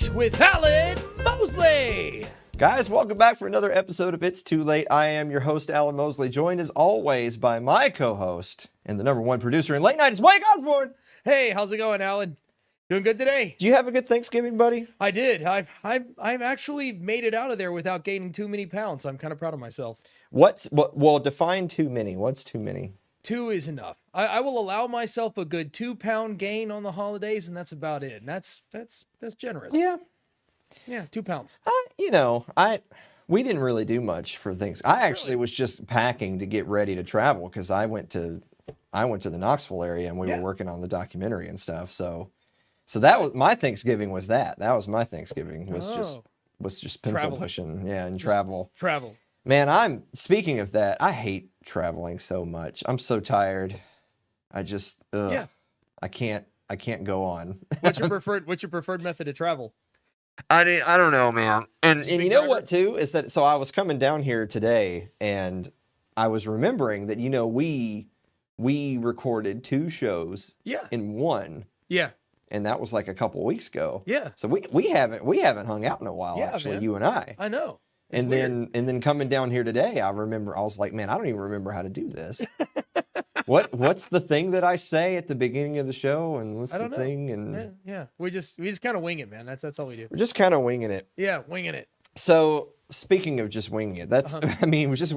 Late with Alan Mosley. Guys, welcome back for another episode of It's Too Late. I am your host, Alan Mosley, joined as always by my co-host and the number one producer in late night is Blake Osborne. Hey, how's it going, Alan? Doing good today? Did you have a good Thanksgiving, buddy? I did. I've actually made it out of there without gaining too many pounds. I'm kind of proud of myself. Well, define too many. What's too many? 2 is enough. I will allow myself a good 2-pound gain on the holidays, and that's about it. And that's generous. Yeah. Yeah, 2 pounds. We didn't really do much for things. I actually was just packing to get ready to travel because I went to the Knoxville area and we were working on the documentary and stuff. So that was my Thanksgiving. That was my Thanksgiving was just pencil pushing, and travel. Man, speaking of that, I hate traveling so much. I'm so tired. I just I can't go on. What's your preferred method of travel? I don't know, man. And you know what too is that so I was coming down here today and I was remembering that we recorded 2 shows in one. Yeah. And that was like a couple weeks ago. Yeah. So we haven't hung out in a while actually, man. You and I. I know. And then coming down here today, I was like, man, I don't even remember how to do this. What's the thing that I say at the beginning of the show, and what's the thing? And we just kind of wing it, man. That's all we do. We're just kind of winging it. Yeah, winging it. So speaking of just winging it, that's I mean, we just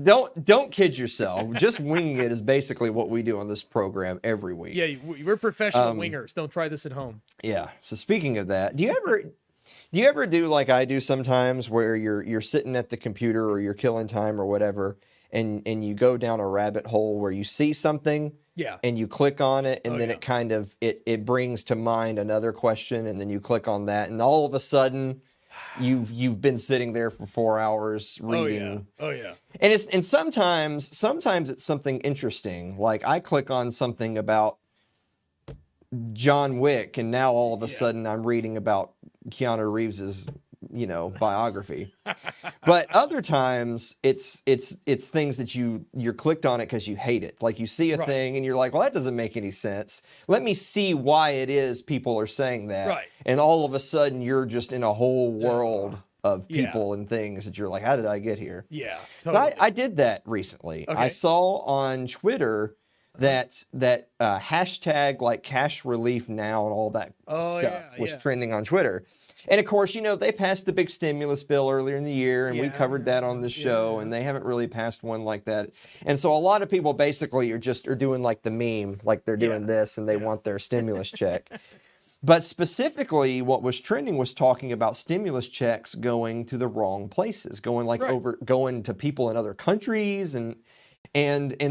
don't kid yourself. Just winging it is basically what we do on this program every week. Yeah, we're professional wingers. Don't try this at home. Yeah. So speaking of that, do you ever do like I do sometimes, where you're sitting at the computer or you're killing time or whatever, and you go down a rabbit hole where you see something, and you click on it, and then it kind of it brings to mind another question, and then you click on that, and all of a sudden you've been sitting there for 4 hours reading. Oh yeah. And sometimes it's something interesting. Like I click on something about John Wick, and now all of a sudden I'm reading about Keanu Reeves's, biography. But other times it's things that you're clicked on it because you hate it. Like you see a thing and you're like, well, that doesn't make any sense. Let me see why it is people are saying that. Right. And all of a sudden you're just in a whole world of people and things that you're like, how did I get here? Yeah. Totally. So I did that recently. Okay. I saw on Twitter that hashtag like cash relief now and all that stuff was trending on Twitter. And of course, they passed the big stimulus bill earlier in the year, and we covered that on the show, and they haven't really passed one like that. And so a lot of people basically are doing like the meme, like they're doing this and they want their stimulus check. But specifically what was trending was talking about stimulus checks going to the wrong places, going to people in other countries and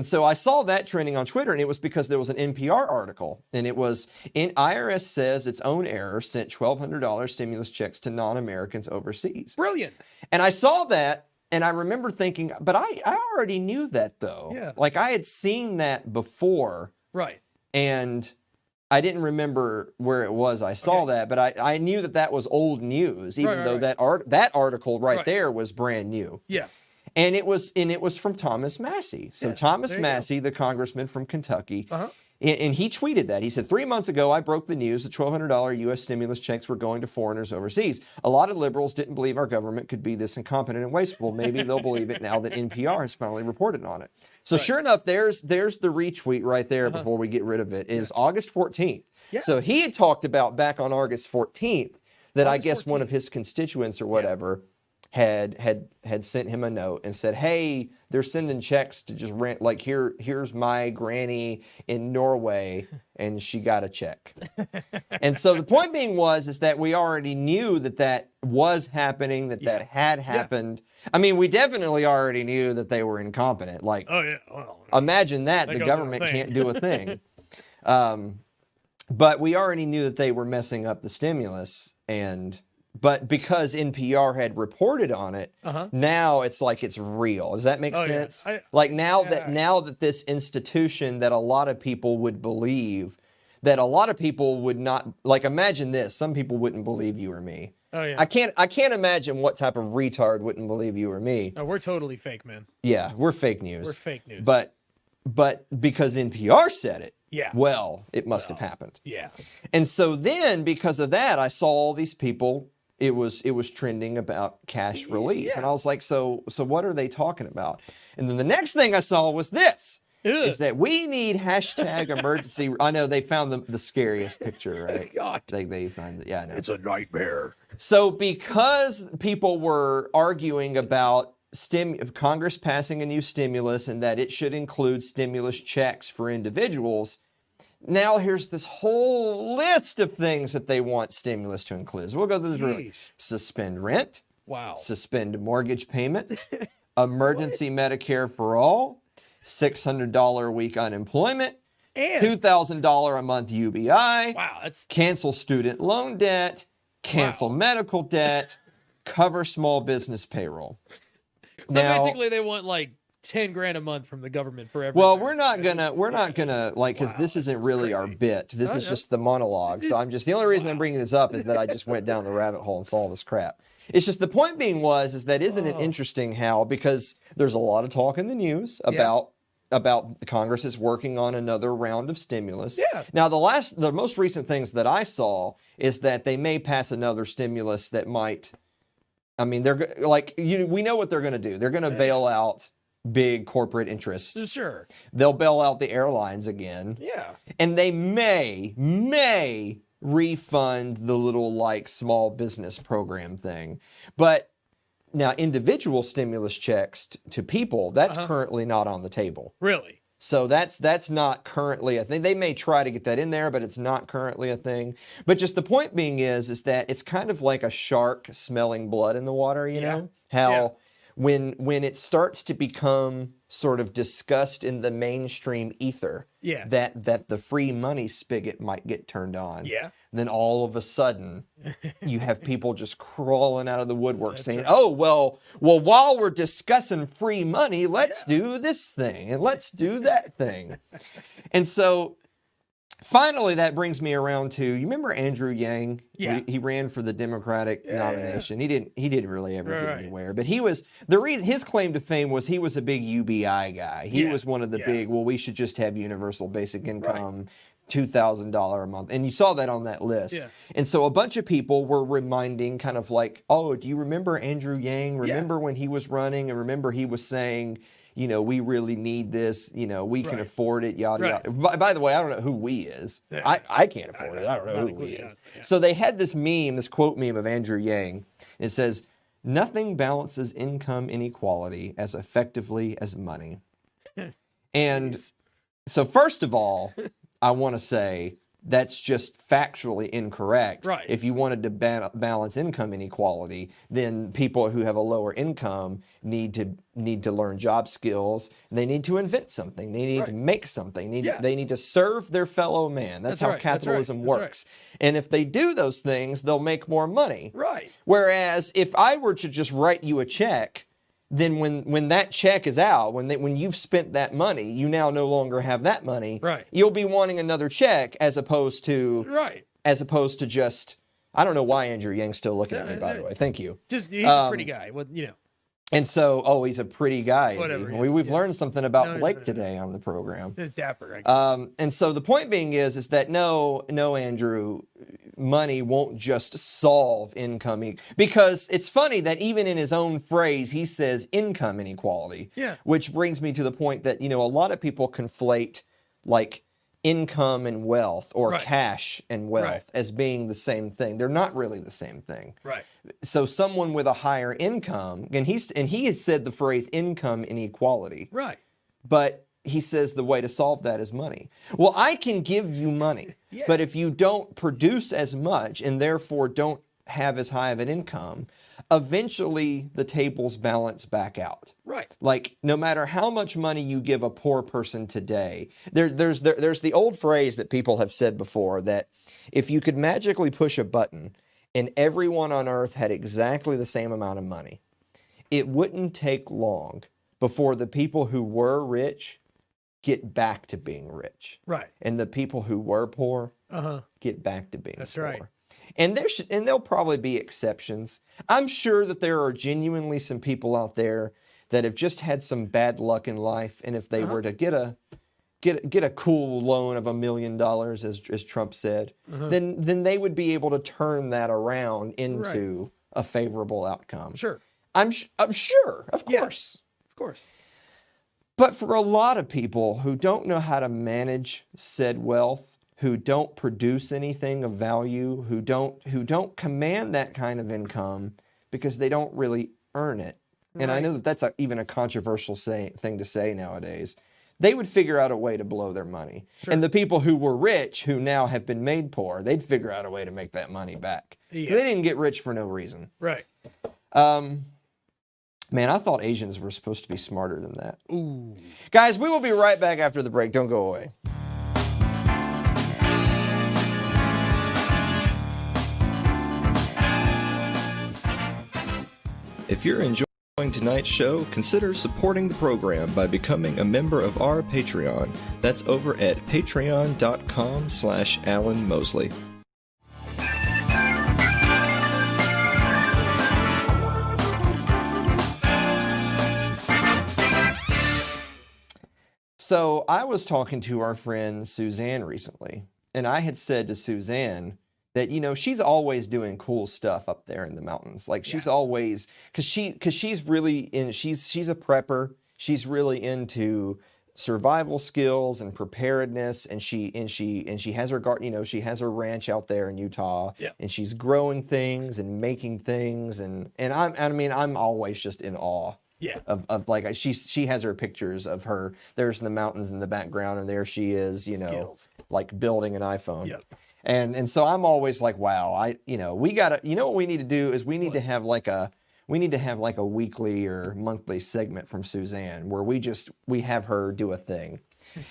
so I saw that trending on Twitter, and it was because there was an NPR article, and it was IRS says its own error sent $1,200 stimulus checks to non-Americans overseas. Brilliant. And I saw that, and I remember thinking, but I already knew that though. Yeah. Like I had seen that before. Right. And I didn't remember where it was I saw that, but I knew that was old news, even though that article there was brand new. Yeah. And it was from Thomas Massey. So Thomas Massey, the congressman from Kentucky, and he tweeted that. He said, 3 months ago, I broke the news that $1,200 U.S. stimulus checks were going to foreigners overseas. A lot of liberals didn't believe our government could be this incompetent and wasteful. Maybe they'll believe it now that NPR has finally reported on it. So sure enough, there's the retweet right there before we get rid of it, is August 14th. Yeah. So he had talked about back on August 14th that I guess one of his constituents or whatever had sent him a note and said, hey, they're sending checks to just rent, like here's my granny in Norway and she got a check. And so the point being is that we already knew that was happening, that had happened. I mean, we definitely already knew that they were incompetent. Like, imagine that the government can't do a thing. But we already knew that they were messing up the stimulus, but because NPR had reported on it, now it's like it's real. Does that make sense? Now that this institution that a lot of people would believe, that a lot of people would not, like, imagine this, some people wouldn't believe you or me. Oh yeah. I can't imagine what type of retard wouldn't believe you or me. No, we're totally fake, man. Yeah, we're fake news. We're fake news. But because NPR said it, Yeah. Well, it must have happened. Yeah. And so then, because of that, I saw all these people. It was trending about cash relief, and I was like, so what are they talking about? And then the next thing I saw was this: is that we need hashtag emergency. I know they found the scariest picture, right? God. They find yeah, I know. It's a nightmare. So because people were arguing about Congress passing a new stimulus and that it should include stimulus checks for individuals, now here's this whole list of things that they want stimulus to include. So we'll go through this. Suspend rent. Wow. Suspend mortgage payments. Emergency Medicare for all. $600 a week unemployment. And $2,000 a month UBI. Wow, that's cancel student loan debt. Cancel medical debt. Cover small business payroll. So basically they want like 10 grand a month from the government for everything. Well, we're not gonna like, because this isn't really our bit. This is just the monologue. So the only reason I'm bringing this up is that I just went down the rabbit hole and saw all this crap. It's just the point being is that isn't it interesting how, because there's a lot of talk in the news about the Congress is working on another round of stimulus. Yeah. Now the most recent things that I saw is that they may pass another stimulus that might, I mean, they're like, we know what they're going to do. They're going to bail out big corporate interests. Sure. They'll bail out the airlines again. Yeah. And they may refund the little like small business program thing. But now individual stimulus checks to people, that's currently not on the table. Really? So that's not currently a thing. They may try to get that in there, but it's not currently a thing. But just the point being is that it's kind of like a shark smelling blood in the water, you know? How when it starts to become sort of discussed in the mainstream ether, that the free money spigot might get turned on. Yeah. Then all of a sudden, you have people just crawling out of the woodwork saying, "Oh, well, while we're discussing free money, let's do this thing and let's do that thing." And so finally, that brings me around to, you remember Andrew Yang? Yeah. He ran for the Democratic nomination. He didn't really ever get anywhere, but he was, the reason, his claim to fame was he was a big UBI guy. He was one of the big, well, we should just have universal basic income, $2,000 a month. And you saw that on that list. Yeah. And so a bunch of people were reminding kind of like, oh, do you remember Andrew Yang? Remember when he was running, and remember he was saying, you know, we really need this, you know, we can afford it, yada, yada. By the way, I don't know who we is. I can't afford it. I don't know who we is. So they had this meme, this quote meme of Andrew Yang. It says, "Nothing balances income inequality as effectively as money." And so first of all, I want to say that's just factually incorrect. Right. If you wanted to balance income inequality, then people who have a lower income need to learn job skills. They need to invent something. They need to make something. They need to serve their fellow man. That's how capitalism works. And if they do those things, they'll make more money. Right. Whereas if I were to just write you a check, then when that check is out, when you've spent that money, you now no longer have that money. Right. You'll be wanting another check as opposed to just, I don't know why Andrew Yang's still looking at me, by the way. Thank you. Just he's a pretty guy. Well, you know. And so, he's a pretty guy. Whatever. We've learned something about Blake today on the program. It's dapper. I guess. And so the point being is that no, Andrew, money won't just solve income. Because it's funny that even in his own phrase, he says income inequality. Yeah. Which brings me to the point that, you know, a lot of people conflate like income and wealth or cash and wealth as being the same thing. They're not really the same thing. Right. So someone with a higher income, and he has said the phrase income inequality. Right. But he says the way to solve that is money. Well, I can give you money, but if you don't produce as much and therefore don't have as high of an income, eventually the tables balance back out. Right. Like no matter how much money you give a poor person today, there's the old phrase that people have said before that if you could magically push a button and everyone on earth had exactly the same amount of money, it wouldn't take long before the people who were rich get back to being rich. Right. And the people who were poor get back to being poor. That's right. And there'll probably be exceptions. I'm sure that there are genuinely some people out there that have just had some bad luck in life, and if they were to get get a cool loan of $1 million, as Trump said, then they would be able to turn that around into a favorable outcome. Sure. I'm sure, of Yeah, course. of course. But for a lot of people who don't know how to manage said wealth, who don't produce anything of value, who don't command that kind of income because they don't really earn it. And I know that that's even a controversial thing to say nowadays. They would figure out a way to blow their money. Sure. And the people who were rich, who now have been made poor, they'd figure out a way to make that money back. Yeah. They didn't get rich for no reason. Right. Man, I thought Asians were supposed to be smarter than that. Ooh. Guys, we will be right back after the break. Don't go away. If you're enjoying tonight's show, consider supporting the program by becoming a member of our Patreon. That's over at patreon.com/Alan Mosley. So I was talking to our friend Suzanne recently, and I had said to Suzanne that, you know, she's always doing cool stuff up there in the mountains. Like she's always, cause she's really in, she's a prepper. She's really into survival skills and preparedness. And she has her garden, you know, she has her ranch out there in Utah, and she's growing things and making things. And I'm always just in awe. Yeah. Of like she has her pictures of her. There's the mountains in the background, and there she is, you know, like building an iPhone. Yep. And so I'm always like, wow, we gotta, you know what we need to do is we need to have like a weekly or monthly segment from Suzanne where we have her do a thing.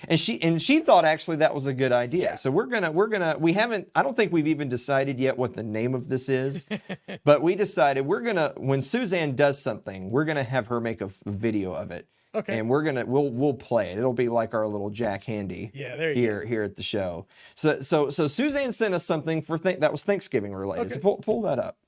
And she thought actually that was a good idea. Yeah. So I don't think we've even decided yet what the name of this is, but we decided when Suzanne does something, we're going to have her make a video of it. Okay. And we'll play it. It'll be like our little Jack Handy here at the show. So Suzanne sent us something that was Thanksgiving related. Okay. So pull that up.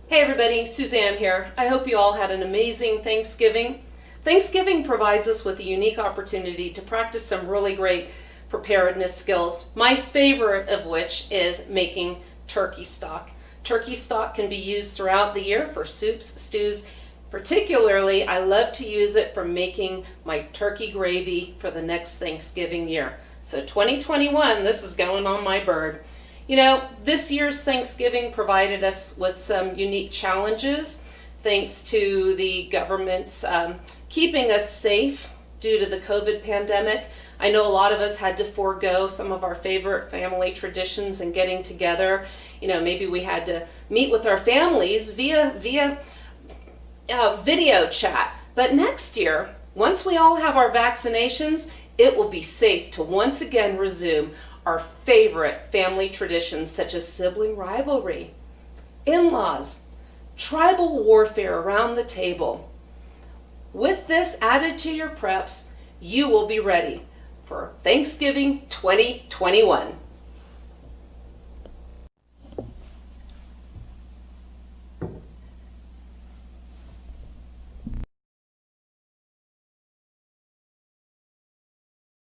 Hey everybody, Suzanne here. I hope you all had an amazing Thanksgiving. Thanksgiving provides us with a unique opportunity to practice some really great preparedness skills, my favorite of which is making turkey stock. Turkey stock can be used throughout the year for soups, stews. Particularly, I love to use it for making my turkey gravy for the next Thanksgiving year. So 2021, this is going on my bird. You know, this year's Thanksgiving provided us with some unique challenges thanks to the government's keeping us safe due to the COVID pandemic. I know a lot of us had to forego some of our favorite family traditions and getting together. You know, maybe we had to meet with our families via video chat. But next year, once we all have our vaccinations, it will be safe to once again resume our favorite family traditions such as sibling rivalry, in-laws, tribal warfare around the table. With this added to your preps, you will be ready for Thanksgiving 2021.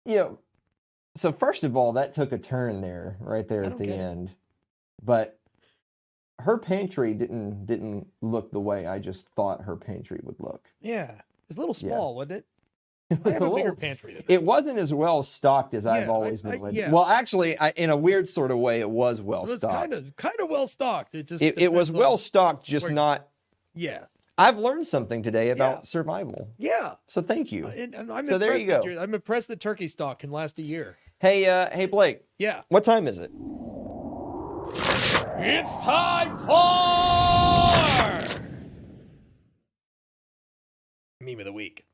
You know, so first of all, that took a turn right there at the end. But her pantry didn't look the way I just thought her pantry would look. Yeah. It's a little small, wasn't it? I have a bigger pantry than that. It wasn't as well stocked as I've always been led. Well, actually, in a weird sort of way, it was well stocked. It was kind of well stocked. It was well stocked, just not. Yeah. I've learned something today about survival. Yeah. So thank you. So there you go. I'm impressed that turkey stock can last a year. Hey, Blake. Yeah. What time is it? It's time for meme of the week.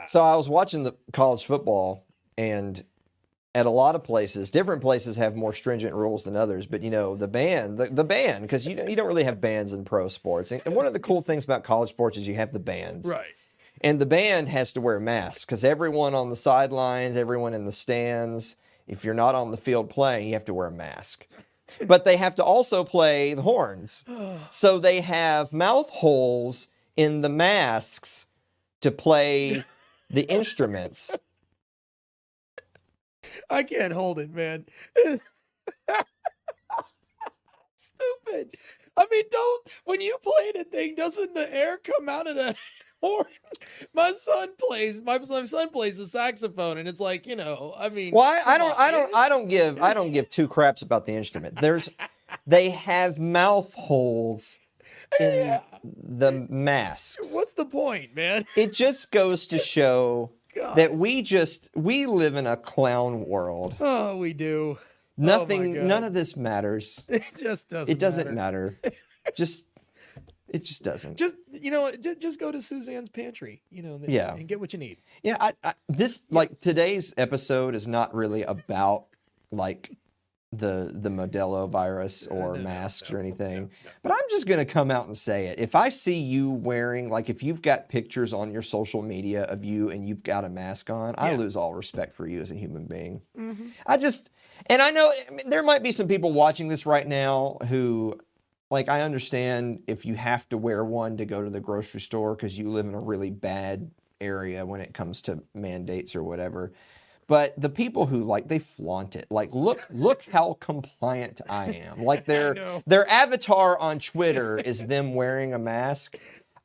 So I was watching the college football, and at a lot of places, different places have more stringent rules than others. But you know, the band, because you don't really have bands in pro sports. And one of the cool things about college sports is you have the bands, right? And the band has to wear masks because everyone on the sidelines, everyone in the stands, if you're not on the field playing, you have to wear a mask. But they have to also play the horns. So they have mouth holes in the masks to play the instruments. I can't hold it, man. Stupid. I mean, when you play the thing, doesn't the air come out of the horn? My son plays the saxophone, and it's like, I mean, Well, come on, man. I don't give two craps about the instrument. They have mouth holes in Yeah. the masks. What's the point, man? It just goes to show God. that we live in a clown world. Oh, we do. Nothing, God. none of this matters. It just doesn't. It doesn't matter. It just doesn't. Just just go to Suzanne's pantry, Yeah. and get what you need. Yeah, today's episode is not really about like the Modelo virus or masks or anything. No. But I'm just going to come out and say it. If I see you wearing, like if you've got pictures on your social media of you and you've got a mask on, I lose all respect for you as a human being. Mm-hmm. And I know there might be some people watching this right now who, like, I understand if you have to wear one to go to the grocery store because you live in a really bad area when it comes to mandates or whatever. But the people who they flaunt it. Like, look how compliant I am. Like their avatar on Twitter is them wearing a mask.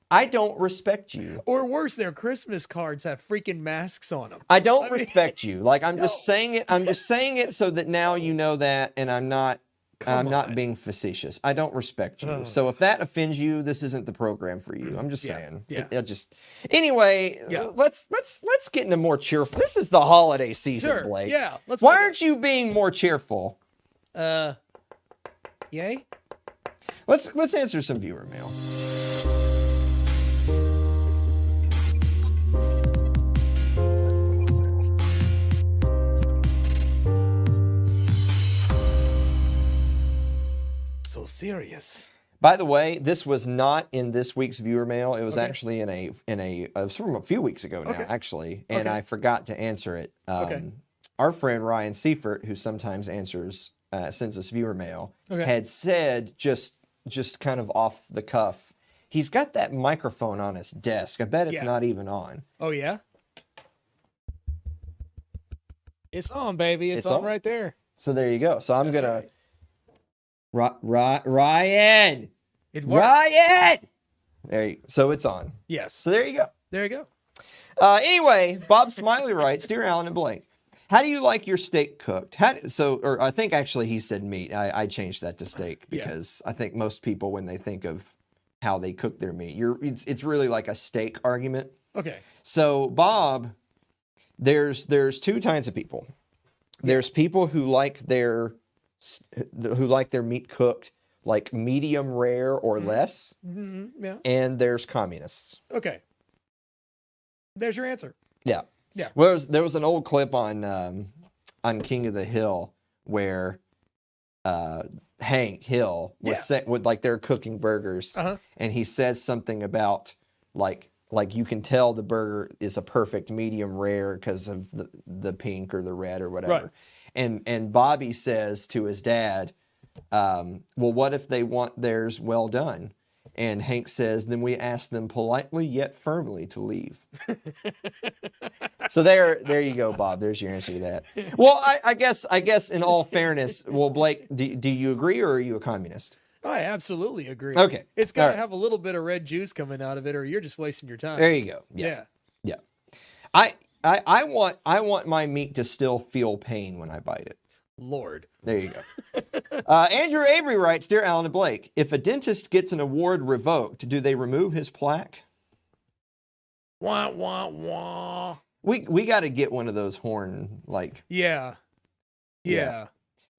I don't respect you. Or worse, their Christmas cards have freaking masks on them. I don't respect you. Like, I'm just saying it. I'm just saying it so that now you know that, and I'm not being facetious. I don't respect you. So if that offends you, this isn't the program for you. I'm just saying. Yeah. Anyway, let's get into more cheerful. This is the holiday season, Sure. Blake. Yeah. Why aren't you being more cheerful? Yay? Let's answer some viewer mail. So serious. By the way, this was not in this week's viewer mail. It was actually in a it was from a few weeks ago now, actually, and I forgot to answer it. Our friend Ryan Seifert, who sometimes sends us viewer mail, had said just kind of off the cuff, he's got that microphone on his desk. I bet it's not even on. Oh yeah. It's on, baby. It's on right there. So there you go. So I'm gonna. Ryan! It worked. Ryan! So it's on. Yes. So there you go. There you go. Anyway, Bob Smiley writes, Dear Alan and Blake, how do you like your steak cooked? Or I think actually he said meat. I changed that to steak because I think most people, when they think of how they cook their meat, it's really like a steak argument. Okay. So Bob, there's two kinds of people. There's people who like their meat cooked like medium rare or less. Mm-hmm. Yeah. And there's communists. Okay. There's your answer. Yeah. Yeah. Well, there was an old clip on King of the Hill where Hank Hill was sent with they're cooking burgers, and he says something about like you can tell the burger is a perfect medium rare because of the pink or the red or whatever. Right. And Bobby says to his dad, well, what if they want theirs well done? And Hank says, then we ask them politely yet firmly to leave. So there you go, Bob. There's your answer to that. Well, I guess in all fairness, well, Blake, do you agree or are you a communist? I absolutely agree. Okay. It's got to have a little bit of red juice coming out of it or you're just wasting your time. There you go. Yeah. I want my meat to still feel pain when I bite it. Lord. There you go. Andrew Avery writes, Dear Alan and Blake, if a dentist gets an award revoked, do they remove his plaque? Wah, wah, wah. We got to get one of those horn, Yeah.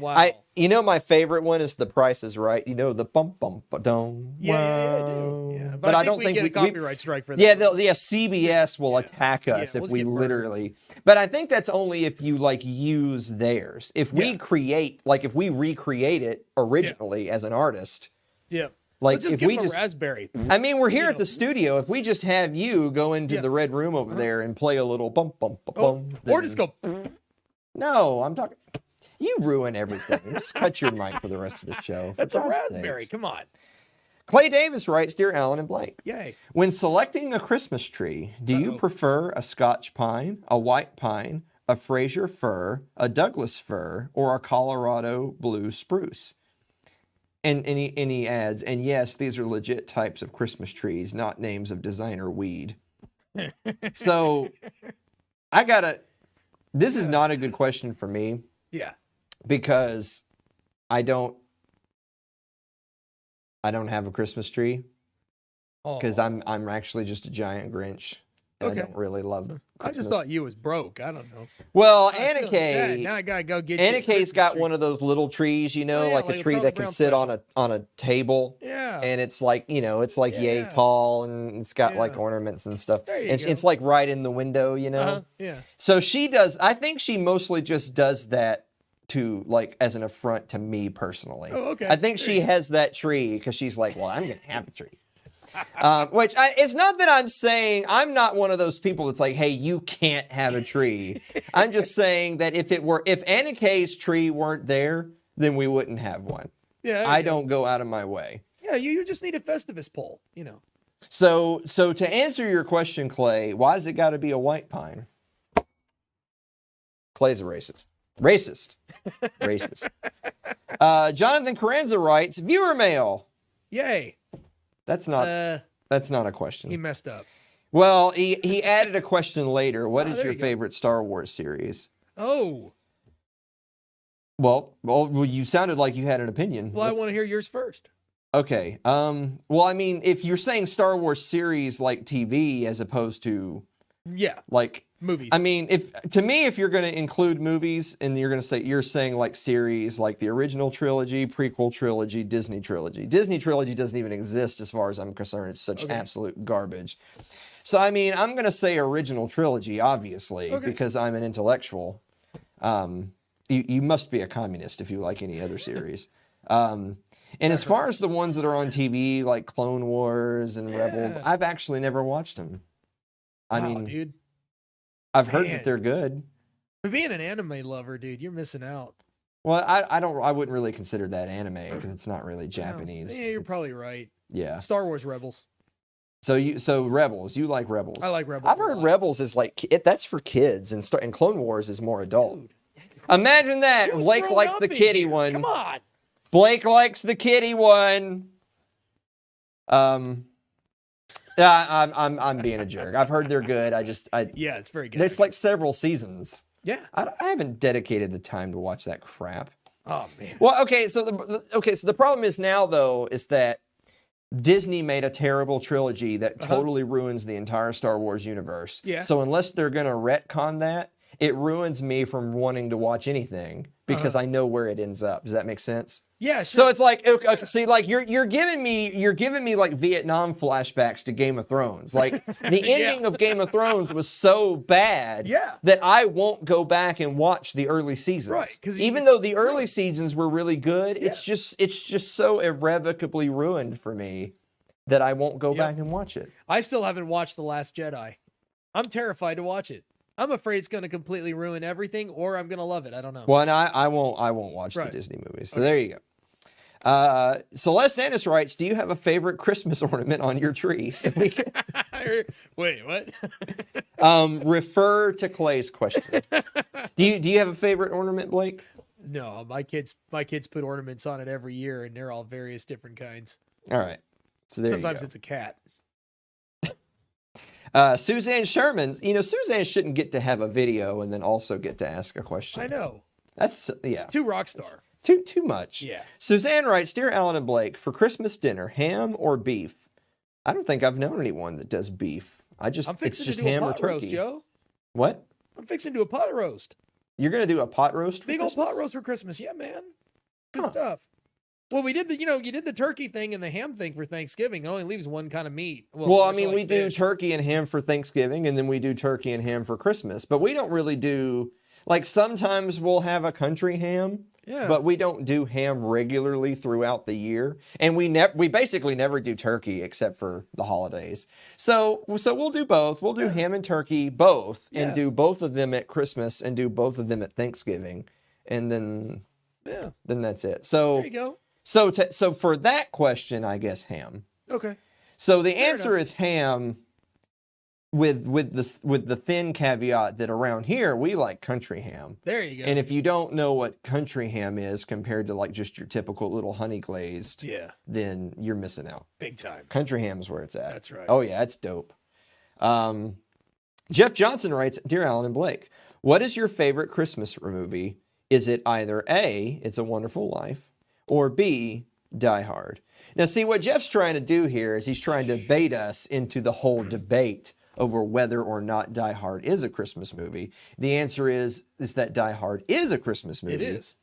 Wow. My favorite one is The Price is Right. The bump bump ba-dum. Yeah, I do. Yeah. But I don't think we get a copyright strike for that. Yeah, CBS will attack us if we literally. But I think that's only if you use theirs. If we create, if we recreate it originally as an artist. Yeah. Like Let's just if give we him just a raspberry. I mean, we're here at the studio. If we just have you go into the red room over there and play a little bump bump bump, or just go. No, I'm talking. You ruin everything. Just cut your mic for the rest of the show. That's a raspberry. Come on. Clay Davis writes, Dear Alan and Blake. Yay. When selecting a Christmas tree, do you prefer a Scotch pine, a white pine, a Fraser fir, a Douglas fir, or a Colorado blue spruce? And he adds, and yes, these are legit types of Christmas trees, not names of designer weed. So this is not a good question for me. Yeah. Because I don't have a Christmas tree. Because I'm actually just a giant Grinch. And I don't really love Christmas. I just thought you was broke. I don't know. Well, Anna Kay. Now I gotta go get. Anna Kay's got one of those little trees, you know, like a tree that can sit on a table. Yeah. And it's like, it's like yay tall, and it's got like ornaments and stuff. There you And go. it's like right in the window, you know. Yeah. So she does. I think she mostly just does that to like as an affront to me personally. Oh, okay. I think she has that tree because she's like, well, I'm gonna have a tree. It's not that I'm saying I'm not one of those people that's like, hey, you can't have a tree. I'm just saying that if Anna Kay's tree weren't there, then we wouldn't have one. Yeah. I don't go out of my way. Yeah, you just need a Festivus pole, So to answer your question, Clay, why does it got to be a white pine? Clay's a racist. Racist. Jonathan Carranza writes, viewer mail. Yay. That's not a question. He messed up. Well, he added a question later. What is there your you go. favorite Star Wars series? Oh. Well, you sounded like you had an opinion. Well, I want to hear yours first. Okay. Well, I mean, if you're saying Star Wars series like TV as opposed to like movies. I mean, if you're going to include movies and you're saying like series like the original trilogy, prequel trilogy, Disney trilogy. Disney trilogy doesn't even exist as far as I'm concerned. It's such absolute garbage. So I mean, I'm going to say original trilogy obviously because I'm an intellectual. You must be a communist if you like any other series. And as far as the ones that are on TV like Clone Wars and Rebels, I've actually never watched them. I mean, dude. I've heard that they're good. But being an anime lover, dude, you're missing out. Well, I wouldn't really consider that anime because it's not really Japanese. Yeah, you're probably right. Yeah. Star Wars Rebels. So Rebels, you like Rebels. I like Rebels. I've heard Rebels is like that's for kids and Clone Wars is more adult. Dude. Imagine that. Blake likes the kiddie one. Come on. Blake likes the kiddie one. Yeah, I'm being a jerk. I've heard they're good. Yeah, it's very good. There's like several seasons. Yeah. I haven't dedicated the time to watch that crap. Oh man. Well, okay, so the problem is now though is that Disney made a terrible trilogy that totally ruins the entire Star Wars universe. Yeah. So unless they're gonna retcon that, it ruins me from wanting to watch anything because I know where it ends up. Does that make sense? Yeah, sure. So it's like, okay, see, like you're giving me like Vietnam flashbacks to Game of Thrones. Like the ending of Game of Thrones was so bad that I won't go back and watch the early seasons. Right, because even though the early seasons were really good, it's just so irrevocably ruined for me that I won't go back and watch it. I still haven't watched The Last Jedi. I'm terrified to watch it. I'm afraid it's going to completely ruin everything, or I'm going to love it. I don't know. Well, and I won't watch the Disney movies. So there you go. Celeste Annis writes, do you have a favorite Christmas ornament on your tree? So we can... Wait, what? Refer to Clay's question. Do you have a favorite ornament, Blake? No, my kids put ornaments on it every year, and they're all various different kinds. All right. So there Sometimes you go. it's a cat. Suzanne Sherman, Suzanne shouldn't get to have a video and then also get to ask a question. I know. That's It's too rock star. Too much. Yeah. Suzanne writes, Dear Alan and Blake, for Christmas dinner, ham or beef? I don't think I've known anyone that does beef. I'm it's fixing just to do ham a or pot turkey. roast, Joe. What? I'm fixing to do a pot roast. You're gonna do a pot roast for Big Christmas? old pot roast for Christmas. Yeah, man. Good stuff. Well, we did you did the turkey thing and the ham thing for Thanksgiving. It only leaves one kind of meat. Well, I mean, we do turkey and ham for Thanksgiving, and then we do turkey and ham for Christmas. But we don't really do, like, sometimes we'll have a country ham, but we don't do ham regularly throughout the year. And we basically never do turkey except for the holidays. So we'll do both. We'll do ham and turkey both, and do both of them at Christmas and do both of them at Thanksgiving. And then that's it. So there you go. So for that question, I guess ham. Okay. So the answer is ham with the thin caveat that around here we like country ham. There you go. And if you don't know what country ham is compared to like just your typical little honey glazed, then you're missing out. Big time. Country ham is where it's at. That's right. Oh yeah, it's dope. Jeff Johnson writes, Dear Alan and Blake, what is your favorite Christmas movie? Is it either A, It's a Wonderful Life, or B, Die Hard? Now, see, what Jeff's trying to do here is he's trying to bait us into the whole debate over whether or not Die Hard is a Christmas movie. The answer is that Die Hard is a Christmas movie. It is.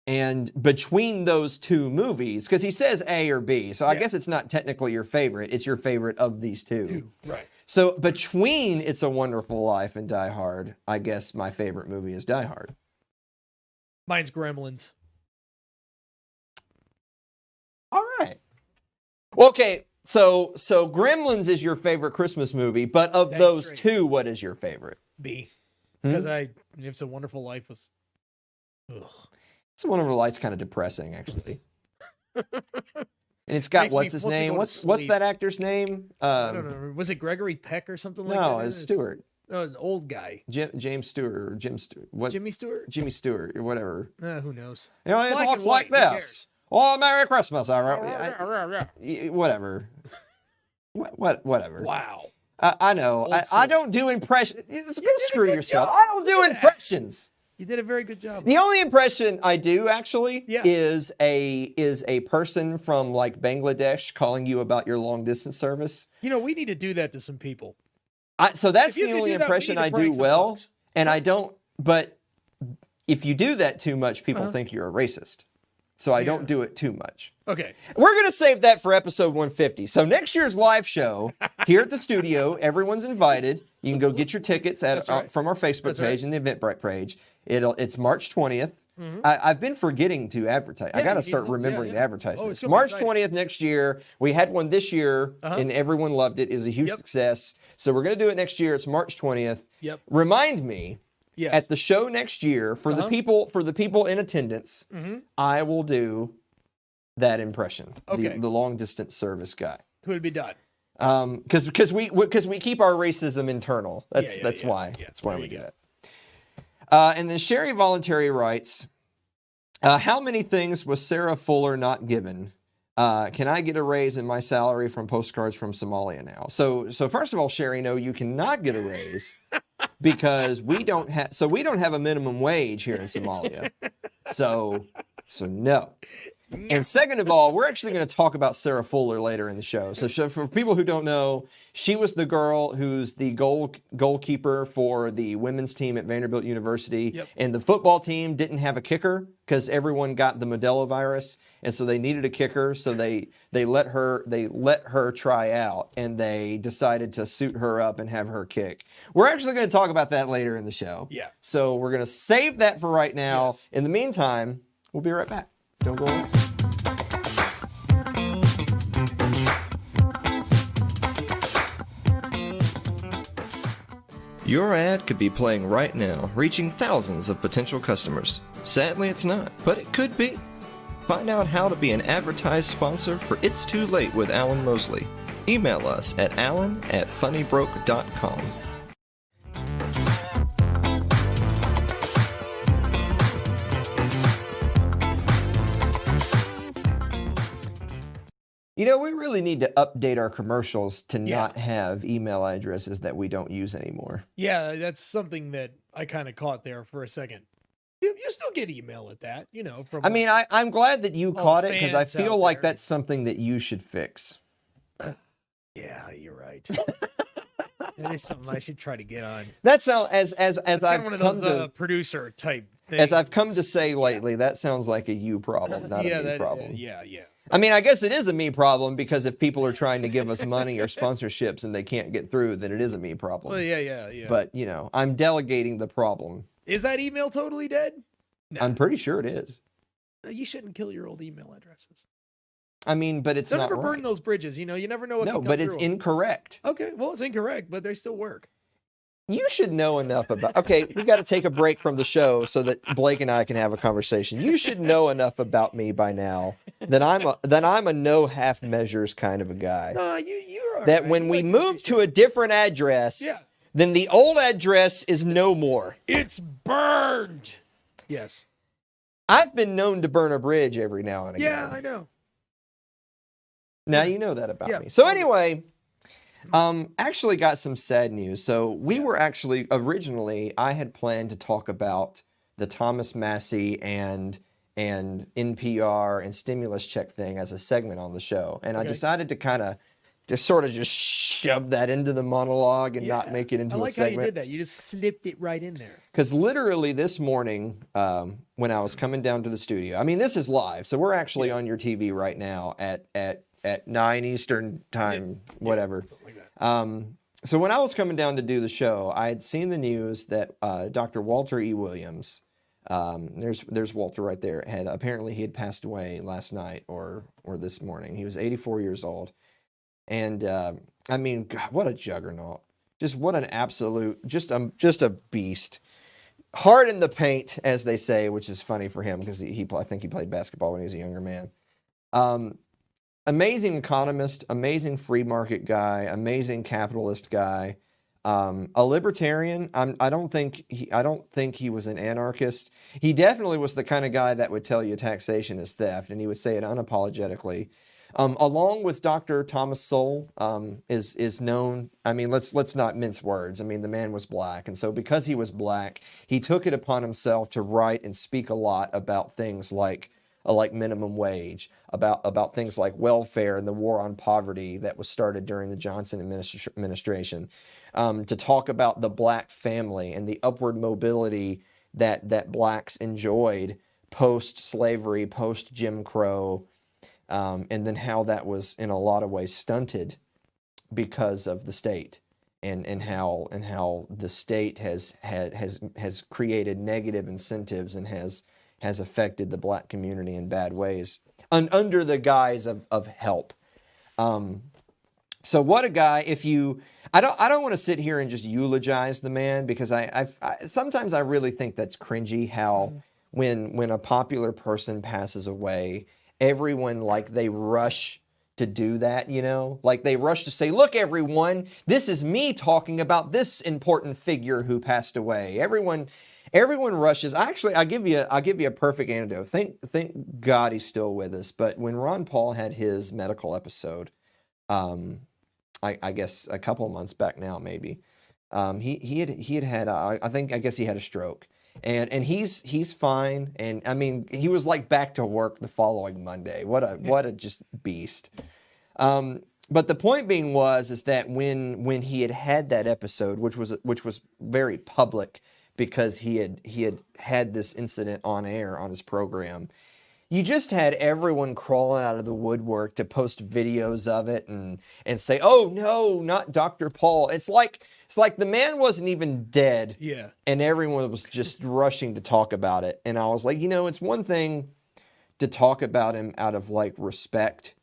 And between those two movies, because he says A or B, so I guess it's not technically your favorite. It's your favorite of these two. Right. So between It's a Wonderful Life and Die Hard, I guess my favorite movie is Die Hard. Mine's Gremlins. All right. Well, okay, so Gremlins is your favorite Christmas movie, but of those two, what is your favorite? B. Because It's a Wonderful Life was... Ugh. It's a Wonderful Life's kind of depressing, actually. And it's got, what's his name? What's that actor's name? I don't know. Was it Gregory Peck or something like that? No, it's Stewart. An old guy. James Stewart or Jim Stewart. What? Jimmy Stewart? Jimmy Stewart or whatever. Who knows? You know, it Black looks and like white, this. Oh, Merry Christmas. Whatever. Whatever. Wow. I know. I don't do impressions. Screw yourself. I don't do impressions. You did a very good job. The only impression I do actually is a person from like Bangladesh calling you about your long distance service. You know, we need to do that to some people. So that's the only impression I do well. And I don't, but if you do that too much, people think you're a racist. So I don't do it too much. Okay. We're going to save that for episode 150. So next year's live show here at the studio, everyone's invited. You can go get your tickets from our Facebook page and the Eventbrite page. It's March 20th. I've been forgetting to advertise. I got to start remembering to advertise this. March 20th next year. We had one this year, and everyone loved it. It was a huge success. So we're going to do it next year. It's March 20th. Yep. Remind me at the show next year for the people in attendance. I will do that impression. The long distance service guy. It'll be done. Because we keep our racism internal. That's why we do it. And then Sherry Voluntary writes, how many things was Sarah Fuller not given? Can I get a raise in my salary from postcards from Somalia now? So first of all, Sherry, no, you cannot get a raise because we don't have a minimum wage here in Somalia. So no. And second of all, we're actually going to talk about Sarah Fuller later in the show. So for people who don't know, she was the girl who's the goalkeeper for the women's team at Vanderbilt University. Yep. And the football team didn't have a kicker because everyone got the Modelo virus. And so they needed a kicker. So they let her try out, and they decided to suit her up and have her kick. We're actually going to talk about that later in the show. Yeah. So we're going to save that for right now. Yes. In the meantime, we'll be right back. Don't go away. Your ad could be playing right now, reaching thousands of potential customers. Sadly, it's not, but it could be. Find out how to be an advertised sponsor for It's Too Late with Alan Mosley. Email us at alan@funnybroke.com. You know, we really need to update our commercials to not have email addresses that we don't use anymore. Yeah, that's something that I kind of caught there for a second. You still get email at that, you know. From I'm glad that you caught it because I feel like that's something that you should fix. Yeah, you're right. That is something I should try to get on. That sounds as I've one of come those to producer type things. As I've come to say lately, that sounds like a you problem, not a me problem. Yeah. I mean, I guess it is a me problem because if people are trying to give us money or sponsorships and they can't get through, then it is a me problem. Well, yeah. But, you know, I'm delegating the problem. Is that email totally dead? No. I'm pretty sure it is. You shouldn't kill your old email addresses. I mean, but it's Don't not ever burn right. those bridges. You know, you never know what. No, but it's incorrect. Okay, well, it's incorrect, but they still work. You should know enough about. Okay, we got to take a break from the show so that Blake and I can have a conversation. You should know enough about me by now that I'm a no half measures kind of a guy. No, you're that right. when You we like to move be to a different address, Yeah. then the old address is no more. It's burned. Yes. I've been known to burn a bridge every now and again. Yeah, I know. Now you know that about Yeah. me. So anyway, actually got some sad news. So we were actually, originally, I had planned to talk about the Thomas Massey and NPR and stimulus check thing as a segment on the show. And I decided to kind of just sort of just shove that into the monologue and not make it into a segment. I like how you did that. You just slipped it right in there. Because literally this morning, when I was coming down to the studio, I mean, this is live, so we're actually on your TV right now at 9 Eastern time, whatever. Something like that. So when I was coming down to do the show, I had seen the news that Dr. Walter E. Williams, there's Walter right there, apparently he had passed away last night or this morning. He was 84 years old. And I mean, God, what a juggernaut. Just what an absolute, just a beast. Hard in the paint, as they say, which is funny for him because I think he played basketball when he was a younger man. Amazing economist, amazing free market guy, amazing capitalist guy, a libertarian. I don't think he was an anarchist. He definitely was the kind of guy that would tell you taxation is theft, and he would say it unapologetically. Along with Dr. Thomas Sowell, is known. I mean, let's not mince words. I mean, the man was black, and so because he was black, he took it upon himself to write and speak a lot about things like minimum wage, about things like welfare and the war on poverty that was started during the Johnson administration, to talk about the black family and the upward mobility that blacks enjoyed post-slavery, post-Jim Crow. And then how that was in a lot of ways stunted because of the state, and how the state has created negative incentives and has affected the black community in bad ways under the guise of help. So what a guy! I don't want to sit here and just eulogize the man, because I sometimes I really think that's cringy how when a popular person passes away, everyone, like, they rush to do that, you know? Like, they rush to say, look, everyone, this is me talking about this important figure who passed away. Everyone rushes. Actually, I'll give you a perfect antidote. Thank God he's still with us. But when Ron Paul had his medical episode, I guess a couple of months back now, maybe, he had I guess he had a stroke. And he's fine, and I mean, he was like back to work the following Monday. What a just beast. But the point being is that when he had that episode, which was very public because he had this incident on air on his program, you just had everyone crawling out of the woodwork to post videos of it and say, oh no, not Dr. Paul. It's like the man wasn't even dead. Yeah. And everyone was just rushing to talk about it. And I was like, it's one thing to talk about him out of like respect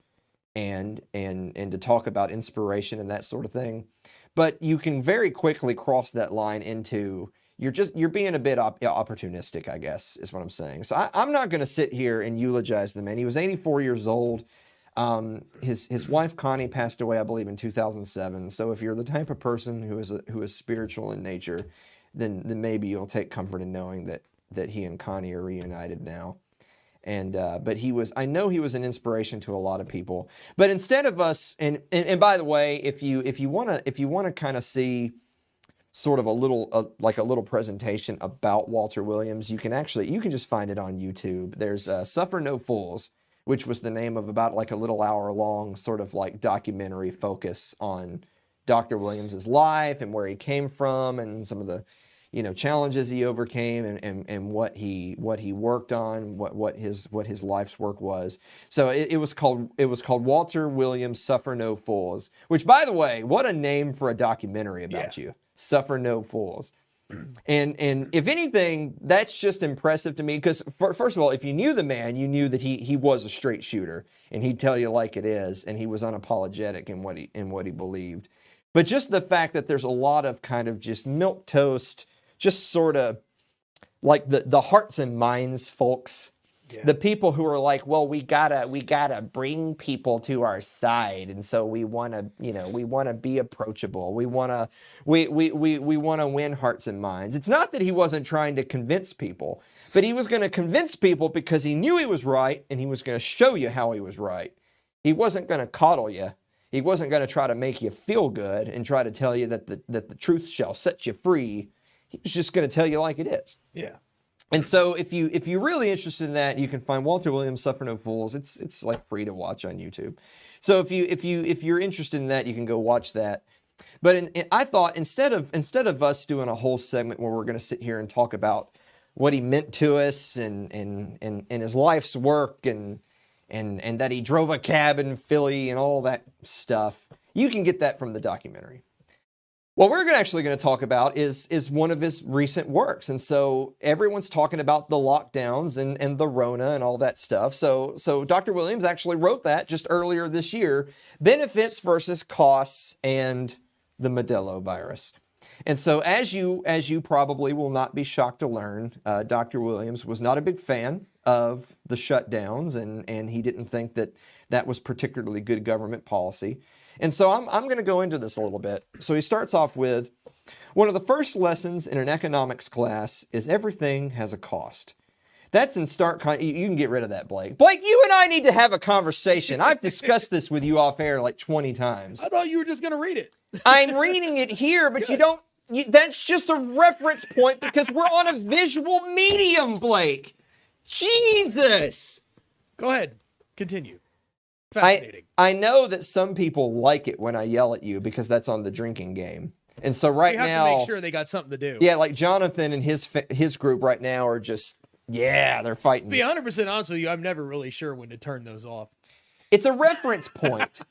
and to talk about inspiration and that sort of thing. But you can very quickly cross that line into you're being a bit opportunistic, I guess, is what I'm saying. So I'm not going to sit here and eulogize the man. He was 84 years old. His wife Connie passed away, I believe, in 2007. So if you're the type of person who is spiritual in nature, then maybe you'll take comfort in knowing that he and Connie are reunited now. And but I know he was an inspiration to a lot of people. But instead of us, and by the way, if you want to kind of see sort of a little presentation about Walter Williams, you can just find it on YouTube. There's Suffer No Fools, which was the name of about like a little hour long sort of like documentary focus on Dr. Williams's life and where he came from and some of the challenges he overcame and what he worked on, what his life's work was. So it was called Walter Williams Suffer No Fools, which, by the way, what a name for a documentary about you. Suffer No Fools. And if anything, that's just impressive to me because, first of all, if you knew the man, you knew that he was a straight shooter and he'd tell you like it is, and he was unapologetic in what he believed. But just the fact that there's a lot of kind of just milquetoast, just sort of like the hearts and minds folks The people who are like, well, we gotta bring people to our side, and so we want to be approachable. We want to win hearts and minds. It's not that he wasn't trying to convince people, but he was going to convince people because he knew he was right, and he was going to show you how he was right. He wasn't going to coddle you. He wasn't going to try to make you feel good and try to tell you that the truth shall set you free. He was just going to tell you like it is. Yeah. And so if you're really interested in that, you can find Walter Williams' Suffer No Fools. It's like free to watch on YouTube. So if you're interested in that, you can go watch that. But I thought instead of us doing a whole segment where we're going to sit here and talk about what he meant to us and his life's work and that he drove a cab in Philly and all that stuff, you can get that from the documentary. What we're actually going to talk about is one of his recent works. And so everyone's talking about the lockdowns and the Rona and all that stuff. So Dr. Williams actually wrote that just earlier this year, Benefits versus Costs and the Modelo virus. And so as you probably will not be shocked to learn, Dr. Williams was not a big fan of the shutdowns, and he didn't think that was particularly good government policy. And so I'm going to go into this a little bit. So he starts off with, one of the first lessons in an economics class is everything has a cost. That's in stark you can get rid of that, Blake. Blake, you and I need to have a conversation. I've discussed this with you off air like 20 times. I thought you were just going to read it. I'm reading it here, but that's just a reference point because we're on a visual medium, Blake. Jesus. Go ahead. Continue. Fascinating. I know that some people like it when I yell at you because that's on the drinking game. And so right now, you have to make sure they got something to do. Yeah, like Jonathan and his group right now are just, they're fighting. To be 100% honest with you, I'm never really sure when to turn those off. It's a reference point.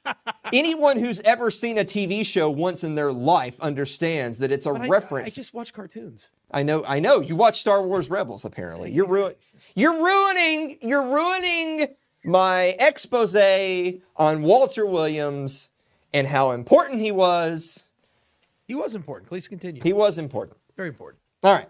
Anyone who's ever seen a TV show once in their life understands that it's a reference. I just watch cartoons. I know. You watch Star Wars Rebels, apparently. You're ruining my expose on Walter Williams and how important he was. He was important. Please continue. He was important. Very important. All right.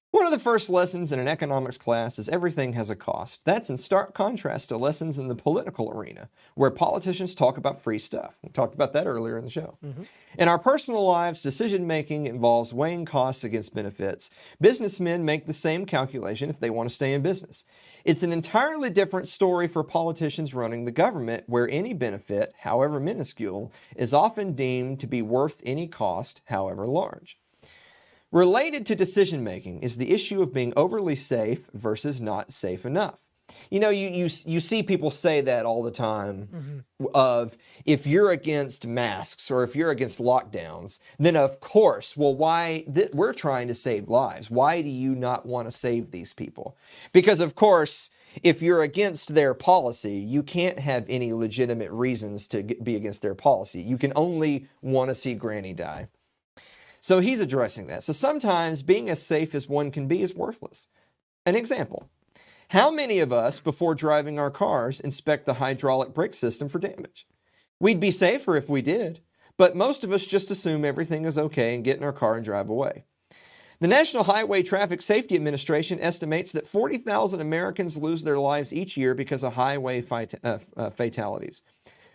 One of the first lessons in an economics class is everything has a cost. That's in stark contrast to lessons in the political arena, where politicians talk about free stuff. We talked about that earlier in the show. Mm-hmm. In our personal lives, decision-making involves weighing costs against benefits. Businessmen make the same calculation if they want to stay in business. It's an entirely different story for politicians running the government, where any benefit, however minuscule, is often deemed to be worth any cost, however large. Related to decision-making is the issue of being overly safe versus not safe enough. You see people say that all the time of if you're against masks or if you're against lockdowns, then of course, well, why we're trying to save lives. Why do you not want to save these people? Because of course, if you're against their policy, you can't have any legitimate reasons to be against their policy. You can only want to see Granny die. So he's addressing that. So sometimes being as safe as one can be is worthless. An example. How many of us, before driving our cars, inspect the hydraulic brake system for damage? We'd be safer if we did, but most of us just assume everything is okay and get in our car and drive away. The National Highway Traffic Safety Administration estimates that 40,000 Americans lose their lives each year because of highway fatalities.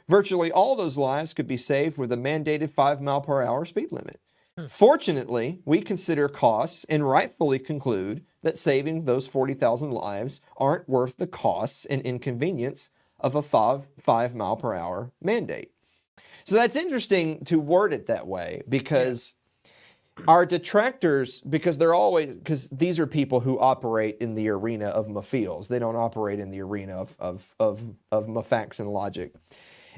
Virtually all those lives could be saved with a mandated 5-mile-per-hour speed limit. Fortunately, we consider costs and rightfully conclude that saving those 40,000 lives aren't worth the costs and inconvenience of a 5-mile-per-hour mandate. So that's interesting to word it that way because our detractors, because these are people who operate in the arena of mafios. They don't operate in the arena of facts and logic.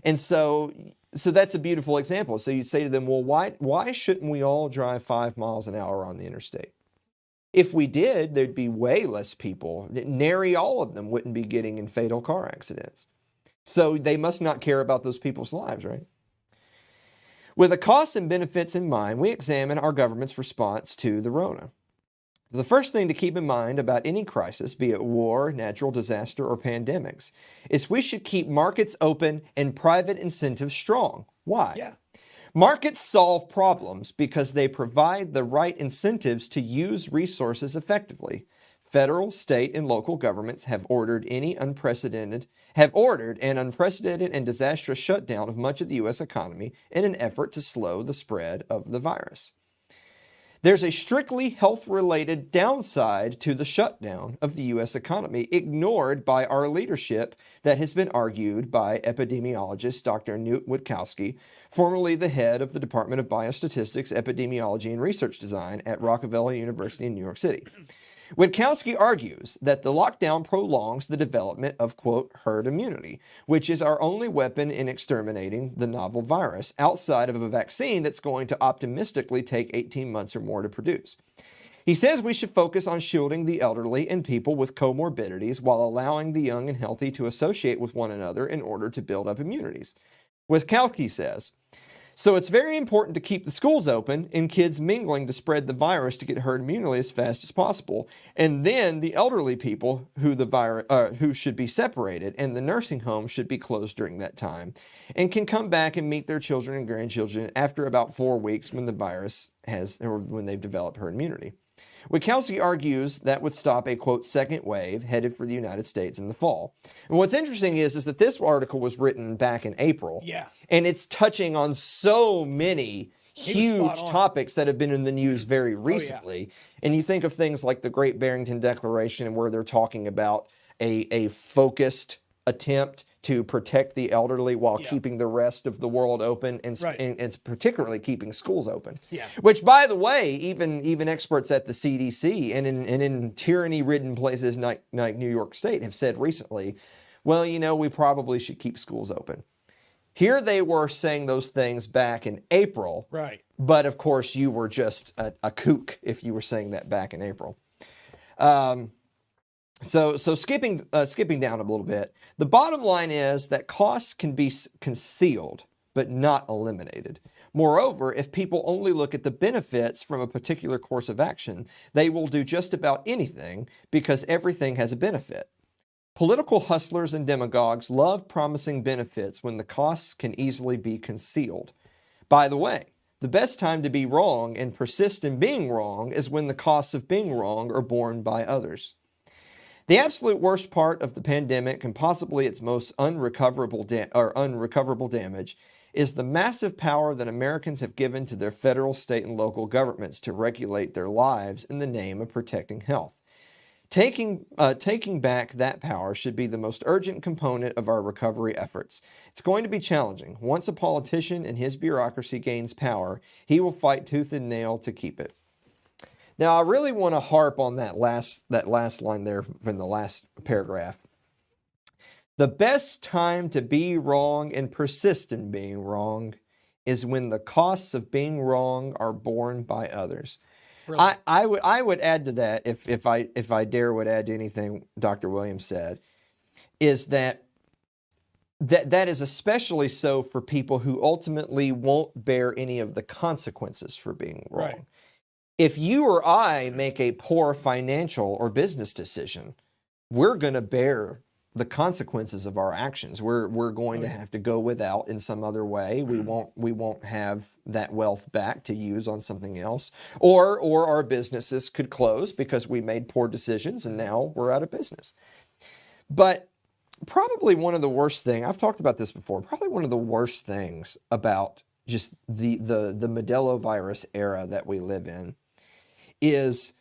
And so that's a beautiful example. So you'd say to them, well, why shouldn't we all drive 5 miles an hour on the interstate? If we did, there'd be way less people. Nary all of them wouldn't be getting in fatal car accidents. So they must not care about those people's lives, right? With the costs and benefits in mind, we examine our government's response to the Rona. The first thing to keep in mind about any crisis, be it war, natural disaster, or pandemics, is we should keep markets open and private incentives strong. Why? Yeah. Markets solve problems because they provide the right incentives to use resources effectively. federal, state, and local governments have ordered an unprecedented and disastrous shutdown of much of the U.S. economy in an effort to slow the spread of the virus. There's a strictly health-related downside to the shutdown of the U.S. economy, ignored by our leadership, that has been argued by epidemiologist Dr. Newt Witkowski, formerly the head of the Department of Biostatistics, Epidemiology, and Research Design at Rockefeller University in New York City. Witkowski argues that the lockdown prolongs the development of, quote, herd immunity, which is our only weapon in exterminating the novel virus, outside of a vaccine that's going to optimistically take 18 months or more to produce. He says we should focus on shielding the elderly and people with comorbidities while allowing the young and healthy to associate with one another in order to build up immunities. Witkowski says, so it's very important to keep the schools open and kids mingling to spread the virus to get herd immunity as fast as possible. And then the elderly people who should be separated, and the nursing homes should be closed during that time and can come back and meet their children and grandchildren after about 4 weeks when the virus when they've developed herd immunity. Witkowski argues that would stop a, quote, second wave headed for the United States in the fall. And what's interesting is that this article was written back in April. Yeah. And it's touching on so many huge topics that have been in the news very recently. Oh, yeah. And you think of things like the Great Barrington Declaration, where they're talking about a focused attempt to protect the elderly while keeping the rest of the world open, and particularly keeping schools open. Yeah. Which, by the way, even experts at the CDC and in tyranny-ridden places like New York State have said recently, well, we probably should keep schools open. Here they were saying those things back in April. Right. But, of course, you were just a kook if you were saying that back in April. So skipping down a little bit, the bottom line is that costs can be concealed, but not eliminated. Moreover, if people only look at the benefits from a particular course of action, they will do just about anything because everything has a benefit. Political hustlers and demagogues love promising benefits when the costs can easily be concealed. By the way, the best time to be wrong and persist in being wrong is when the costs of being wrong are borne by others. The absolute worst part of the pandemic, and possibly its most unrecoverable damage, is the massive power that Americans have given to their federal, state, and local governments to regulate their lives in the name of protecting health. Taking back that power should be the most urgent component of our recovery efforts. It's going to be challenging. Once a politician and his bureaucracy gains power, he will fight tooth and nail to keep it. Now, I really want to harp on that last line there from the last paragraph. The best time to be wrong and persist in being wrong is when the costs of being wrong are borne by others. Really? I would add to that, if I dare would add to anything Dr. Williams said, is that is especially so for people who ultimately won't bear any of the consequences for being wrong. Right. If you or I make a poor financial or business decision, we're going to bear the consequences of our actions. We're going to have to go without in some other way. We won't have that wealth back to use on something else. Or our businesses could close because we made poor decisions and now we're out of business. But probably one of the worst things, I've talked about this before, probably one of the worst things about just the Modelo virus era that we live in is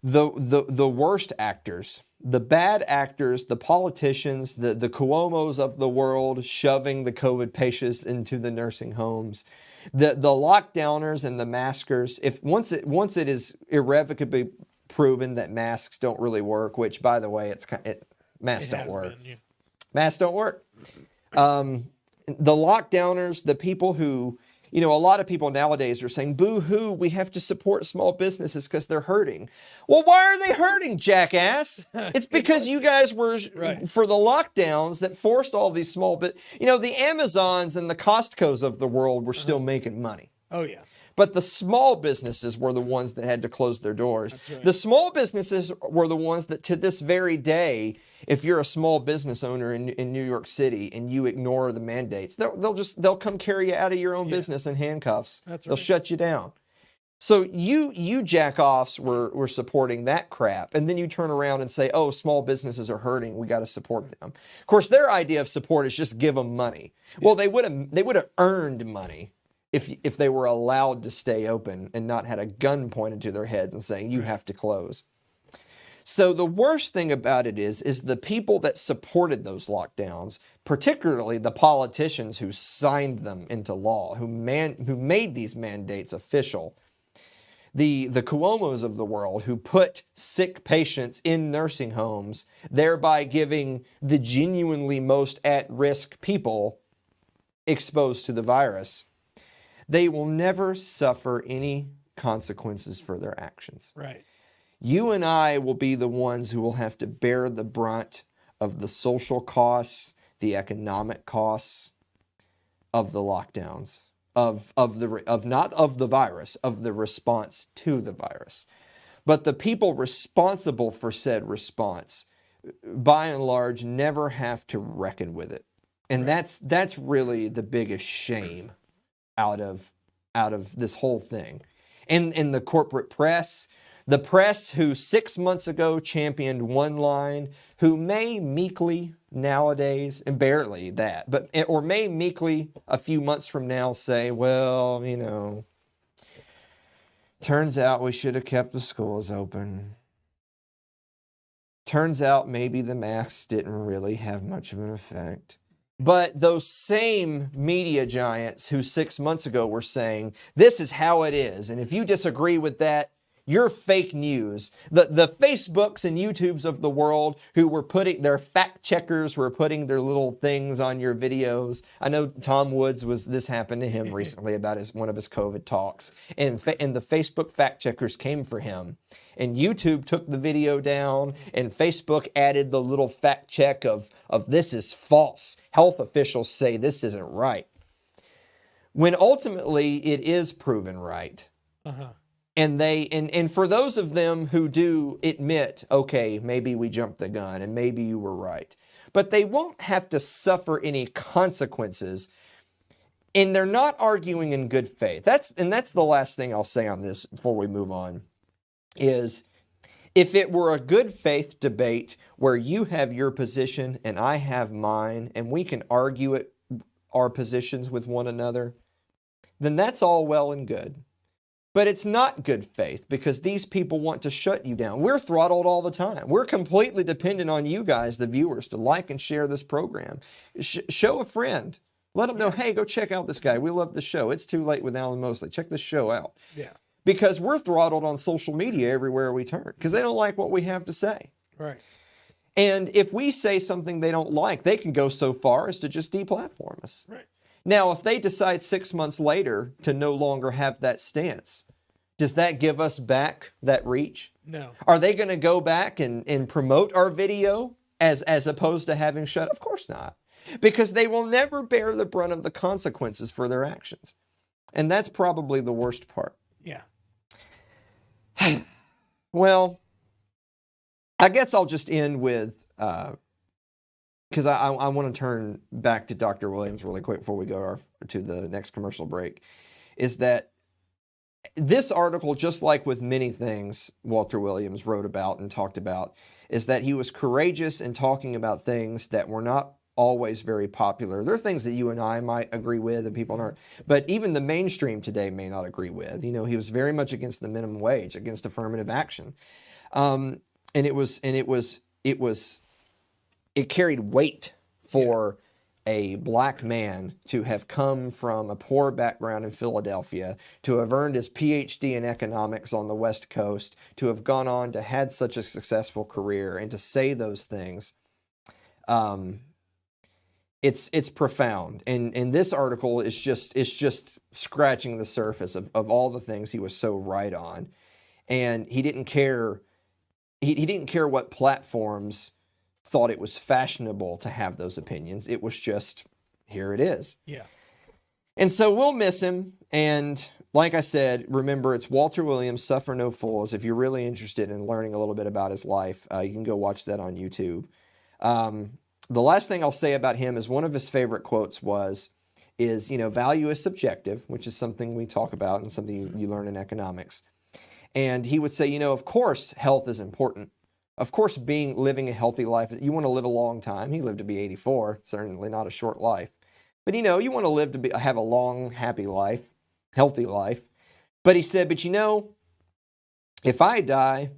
the worst actors, the bad actors, the politicians, the Cuomos of the world shoving the COVID patients into the nursing homes, the lockdowners and the maskers. If once it is irrevocably proven that masks don't really work, which by the way, masks don't work. Masks don't work. The lockdowners, the people who, a lot of people nowadays are saying, boo-hoo, we have to support small businesses because they're hurting. Well, why are they hurting, jackass? It's because you guys were for the lockdowns that forced all these small the Amazons and the Costcos of the world were still making money. Oh, yeah. But the small businesses were the ones that had to close their doors. That's right. The small businesses were the ones that to this very day, if you're a small business owner in New York City and you ignore the mandates, they'll come carry you out of your own business in handcuffs. That's right. They'll shut you down. So you jack-offs were supporting that crap, and then you turn around and say, oh, small businesses are hurting, we got to support them. Of course, their idea of support is just give them money. Well, they would have earned money if they were allowed to stay open and not had a gun pointed to their heads and saying, you have to close. So the worst thing about it is the people that supported those lockdowns, particularly the politicians who signed them into law, who made these mandates official, the Cuomos of the world who put sick patients in nursing homes, thereby giving the genuinely most at-risk people exposed to the virus, they will never suffer any consequences for their actions. Right. You and I will be the ones who will have to bear the brunt of the social costs, the economic costs of the lockdowns, of not of the virus, of the response to the virus. But the people responsible for said response, by and large, never have to reckon with it. And that's really the biggest shame out of this whole thing. And the corporate press, the press who 6 months ago championed one line, who may meekly nowadays, and barely that, or may meekly a few months from now say, well, you know, turns out we should have kept the schools open. Turns out maybe the masks didn't really have much of an effect. But those same media giants who 6 months ago were saying, this is how it is, and if you disagree with that, you're fake news. The Facebooks and YouTubes of the world who were putting, their fact checkers were putting their little things on your videos. I know Tom Woods this happened to him recently about one of his COVID talks. And the Facebook fact checkers came for him. And YouTube took the video down, and Facebook added the little fact check of this is false. Health officials say this isn't right. When ultimately it is proven right. Uh-huh. And for those of them who do admit, okay, maybe we jumped the gun and maybe you were right, but they won't have to suffer any consequences, and they're not arguing in good faith. That's the last thing I'll say on this before we move on, is if it were a good faith debate where you have your position and I have mine and we can argue our positions with one another, then that's all well and good. But it's not good faith because these people want to shut you down. We're throttled all the time. We're completely dependent on you guys, the viewers, to like and share this program. Show a friend. Let them know, hey, go check out this guy. We love the show. It's Too Late with Alan Mosley. Check this show out. Yeah. Because we're throttled on social media everywhere we turn because they don't like what we have to say. Right. And if we say something they don't like, they can go so far as to just deplatform us. Right. Now, if they decide 6 months later to no longer have that stance, does that give us back that reach? No. Are they going to go back and promote our video as opposed to having shut? Of course not. Because they will never bear the brunt of the consequences for their actions. And that's probably the worst part. Yeah. Well, I guess I'll just end with... because I want to turn back to Dr. Williams really quick before we go to the next commercial break, is that this article, just like with many things Walter Williams wrote about and talked about, is that he was courageous in talking about things that were not always very popular. There are things that you and I might agree with and people aren't, but even the mainstream today may not agree with. You know, he was very much against the minimum wage, against affirmative action. It carried weight for a black man to have come from a poor background in Philadelphia, to have earned his PhD in economics on the West Coast, to have gone on to had such a successful career, and to say those things. It's profound. And this article is just scratching the surface of all the things he was so right on. And he didn't care. He didn't care what platforms thought it was fashionable to have those opinions. It was just, here it is. Yeah. And so we'll miss him. And like I said, remember, it's Walter Williams, Suffer No Fools. If you're really interested in learning a little bit about his life, you can go watch that on YouTube. The last thing I'll say about him is one of his favorite quotes was, is, value is subjective, which is something we talk about and something you learn in economics. And he would say, of course, health is important. Of course, living a healthy life, you want to live a long time. He lived to be 84, certainly not a short life. But, you want to live to have a long, happy life, healthy life. But he said, if I die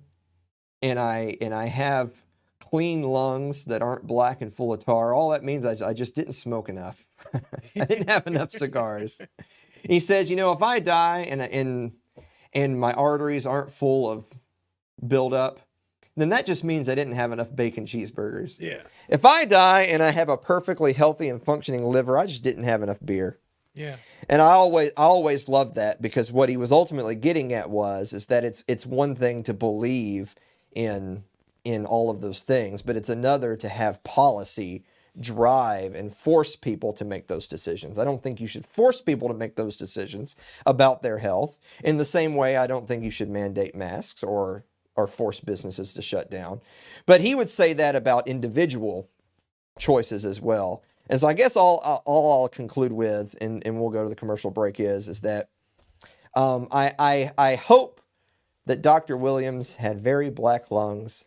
and I have clean lungs that aren't black and full of tar, all that means I just didn't smoke enough. I didn't have enough cigars. He says, if I die and my arteries aren't full of buildup, then that just means I didn't have enough bacon cheeseburgers. Yeah. If I die and I have a perfectly healthy and functioning liver, I just didn't have enough beer. Yeah. And I always loved that, because what he was ultimately getting at is that it's one thing to believe in all of those things, but it's another to have policy drive and force people to make those decisions. I don't think you should force people to make those decisions about their health. In the same way, I don't think you should mandate masks or force businesses to shut down. But he would say that about individual choices as well. And so I guess all I'll conclude with, and we'll go to the commercial break, is that I hope that Dr. Williams had very black lungs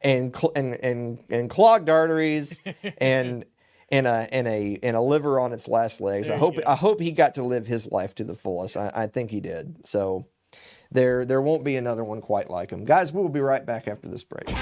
and clogged arteries and a liver on its last legs. I hope he got to live his life to the fullest. I think he did. So there won't be another one quite like him. Guys, we'll be right back after this break.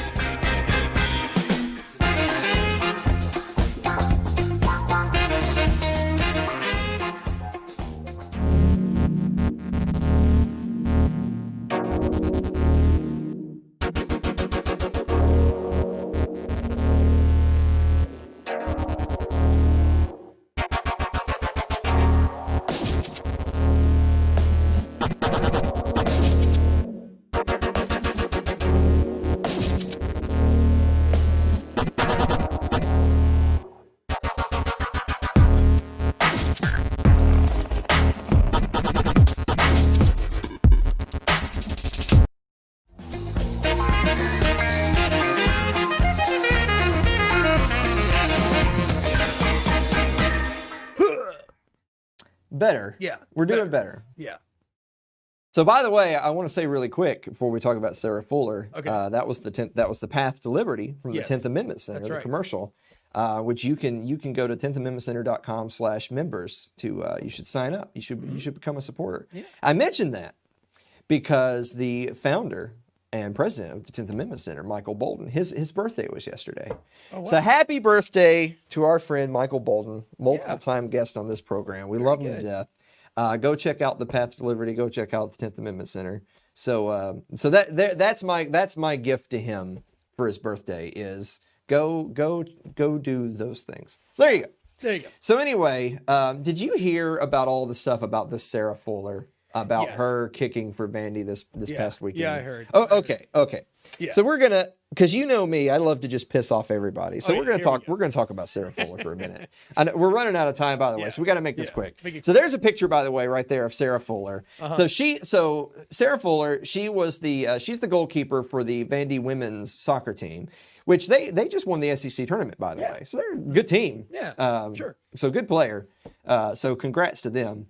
Better. Yeah. We're doing better. Yeah. So, by the way, I want to say really quick before we talk about Sarah Fuller, Okay. that was the Path to Liberty from the 10th Amendment Center, That's the right. commercial, which you can go to 10thamendmentcenter.com/members to you should sign up. You should become a supporter. Yeah. I mentioned that because the founder and president of the 10th Amendment Center, Michael Bolden, his birthday was yesterday. Oh, wow. So happy birthday to our friend Michael Bolden, multiple-time guest on this program. We love him to death. Go check out the Path to Liberty. Go check out the 10th Amendment Center. So that's my gift to him for his birthday is go do those things. So there you go. There you go. So anyway, did you hear about all the stuff about this Sarah Fuller? About her kicking for Vandy this past weekend. Yeah, I heard. Oh, okay. Yeah. So we're gonna, because you know me, I love to just piss off everybody. So we're gonna here we we go. are gonna talk about Sarah Fuller for a minute. I know, we're running out of time, by the way, so we got to make this quick. Make it So there's a picture, by the way, right there of Sarah Fuller. So Sarah Fuller, she's the goalkeeper for the Vandy women's soccer team, which they just won the SEC tournament, by the way. So they're a good team. Yeah. Sure. So good player. So congrats to them.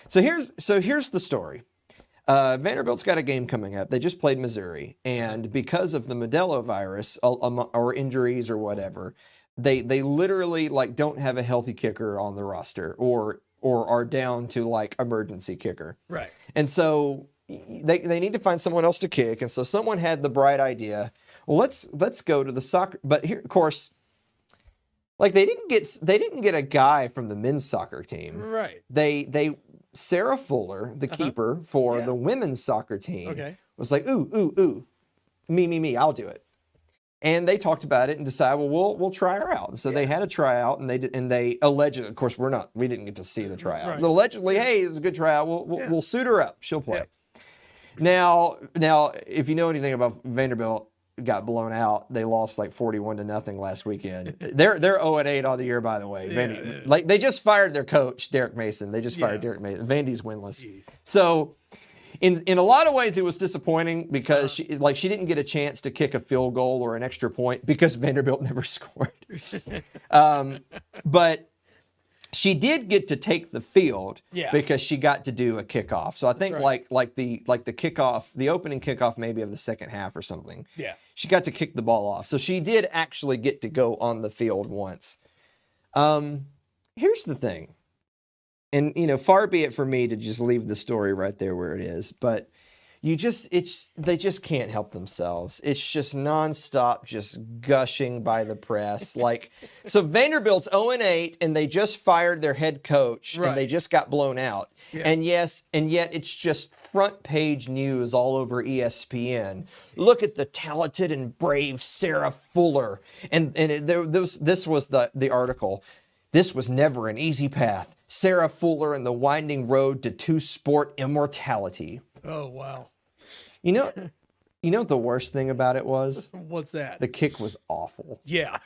So here's the story. Vanderbilt's got a game coming up. They just played Missouri, and because of the Modelo virus or injuries or whatever, they literally don't have a healthy kicker on the roster, or are down to emergency kicker. Right. And so they need to find someone else to kick. And so someone had the bright idea. Well, let's go to the soccer. But here, of course, they didn't get a guy from the men's soccer team. Right. Sarah Fuller, the keeper for the women's soccer team, was like, ooh, me, I'll do it. And they talked about it and decided, well, we'll try her out. And so they had a tryout, and they allegedly, of course, we didn't get to see the tryout. Right. But allegedly, hey, it's a good tryout. We'll suit her up. She'll play. Yeah. Now, if you know anything about Vanderbilt, got blown out. They lost 41-0 last weekend. They're 0-8 on the year, by the way. Vandy, they just fired their coach, Derek Mason. They just fired Derek Mason. Vandy's winless. Jeez. So in a lot of ways it was disappointing because she didn't get a chance to kick a field goal or an extra point because Vanderbilt never scored. But She did get to take the field because she got to do a kickoff. So I think like the kickoff, the opening kickoff maybe of the second half or something. Yeah. She got to kick the ball off. So she did actually get to go on the field once. Here's the thing. And, you know, far be it for me to just leave the story right there where it is, but they just can't help themselves. It's just nonstop, just gushing by the press. So Vanderbilt's 0-8, and they just fired their head coach, and they just got blown out. Yeah. And yet it's just front page news all over ESPN. Look at the talented and brave Sarah Fuller. This was the article. This was never an easy path. Sarah Fuller and the winding road to two-sport immortality. Oh, wow. You know what the worst thing about it was? What's that? The kick was awful. Yeah.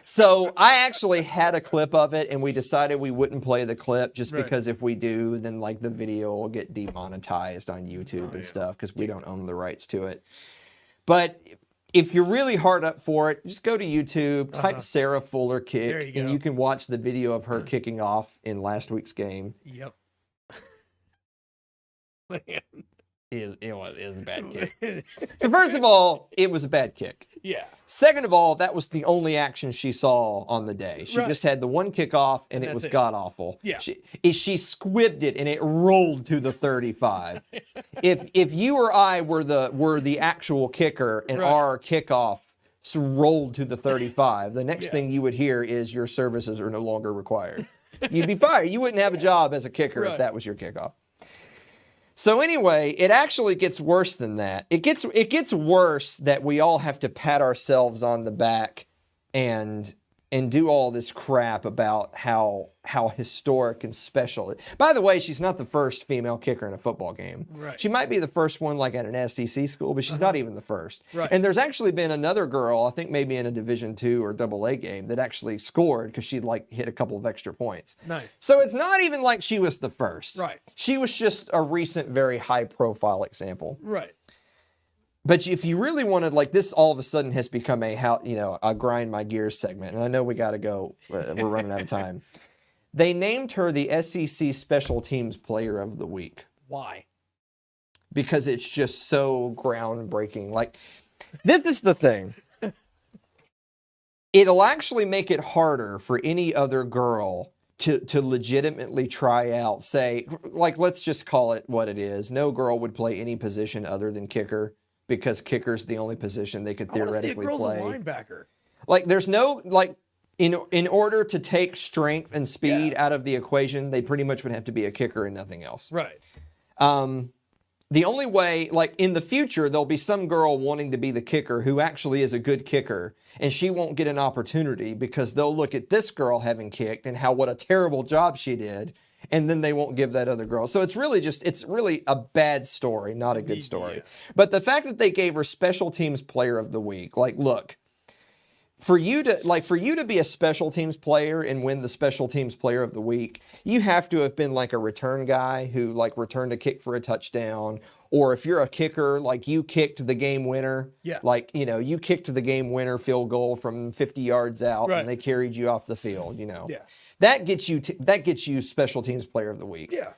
So I actually had a clip of it, and we decided we wouldn't play the clip just because if we do, then like the video will get demonetized on YouTube and stuff because we don't own the rights to it. But if you're really hard up for it, just go to YouTube, type Sarah Fuller kick, and you can watch the video of her kicking off in last week's game. Yep. Man. It was a bad kick. So first of all, it was a bad kick. Yeah. Second of all, that was the only action she saw on the day. She just had the one kickoff, and it was god-awful. Yeah. She squibbed it, and it rolled to the 35. If you or I were the actual kicker, and our kickoff rolled to the 35, the next thing you would hear is your services are no longer required. You'd be fired. You wouldn't have a job as a kicker if that was your kickoff. So anyway, it actually gets worse than that. It gets worse that we all have to pat ourselves on the back and do all this crap about how historic and special. By the way, she's not the first female kicker in a football game. Right. She might be the first one like at an SEC school, but she's not even the first. Right. And there's actually been another girl, I think maybe in a Division II or AA game, that actually scored because she like hit a couple of extra points. Nice. So it's not even like she was the first. Right. She was just a recent, very high-profile example. Right. But if you really wanted, like this all of a sudden has become a grind my gears segment. And I know we got to go. We're running out of time. They named her the SEC Special Teams Player of the Week. Why? Because it's just so groundbreaking. Like, this is the thing. It'll actually make it harder for any other girl to legitimately try out, say, like, let's just call it what it is. No girl would play any position other than kicker, because kicker's the only position they could theoretically play. A linebacker. Like, there's no, like, in order to take strength and speed out of the equation, they pretty much would have to be a kicker and nothing else. Right. The only way, like, in the future, there'll be some girl wanting to be the kicker who actually is a good kicker, and she won't get an opportunity because they'll look at this girl having kicked and what a terrible job she did, and then they won't give that other girl. So it's really a bad story, not a good story. Yeah. But the fact that they gave her Special Teams Player of the Week, like, look, for you to be a special teams player and win the Special Teams Player of the Week, you have to have been like a return guy who like returned a kick for a touchdown, or if you're a kicker, like you kicked the game winner, like, you know, you kicked the game winner field goal from 50 yards out, and they carried you off the field, you know. Yeah. That gets you Special Teams Player of the Week. Yeah.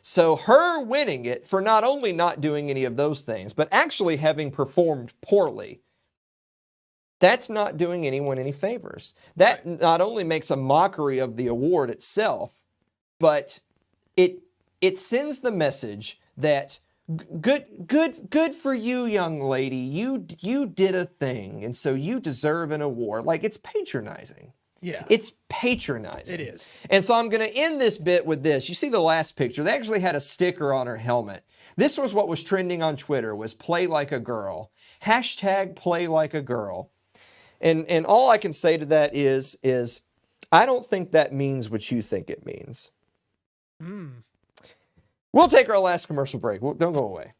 So her winning it for not only not doing any of those things, but actually having performed poorly, that's not doing anyone any favors. That not only makes a mockery of the award itself, but it sends the message that good for you, young lady. You did a thing, and so you deserve an award. Like, it's patronizing. Yeah. It's patronizing. It is. And so I'm going to end this bit with this. You see the last picture? They actually had a sticker on her helmet. This was what was trending on Twitter, was play like a girl. Hashtag play like a girl. And all I can say to that is I don't think that means what you think it means. We'll take our last commercial break. Don't go away.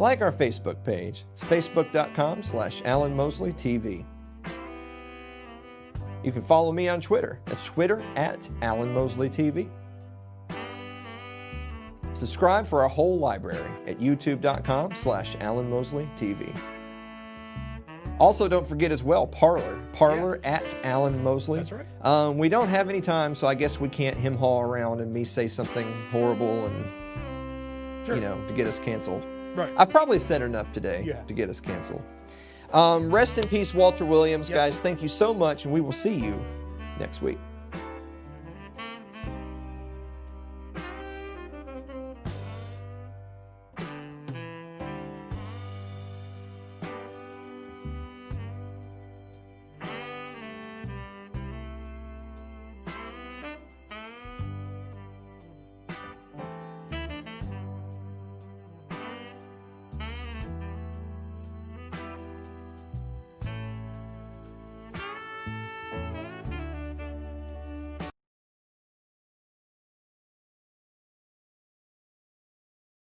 like our Facebook page. It's facebook.com/AlanMosleyTV. You can follow me on Twitter. That's Twitter @AlanMosleyTV. Subscribe for our whole library at youtube.com/AlanMosleyTV. Also, don't forget as well, Parler @AlanMosley. That's right. We don't have any time, so I guess we can't hem-haw around and me say something horrible and, Sure. to get us canceled. Right. I've probably said enough today to get us canceled. Rest in peace, Walter Williams. Guys, thank you so much, and we will see you next week.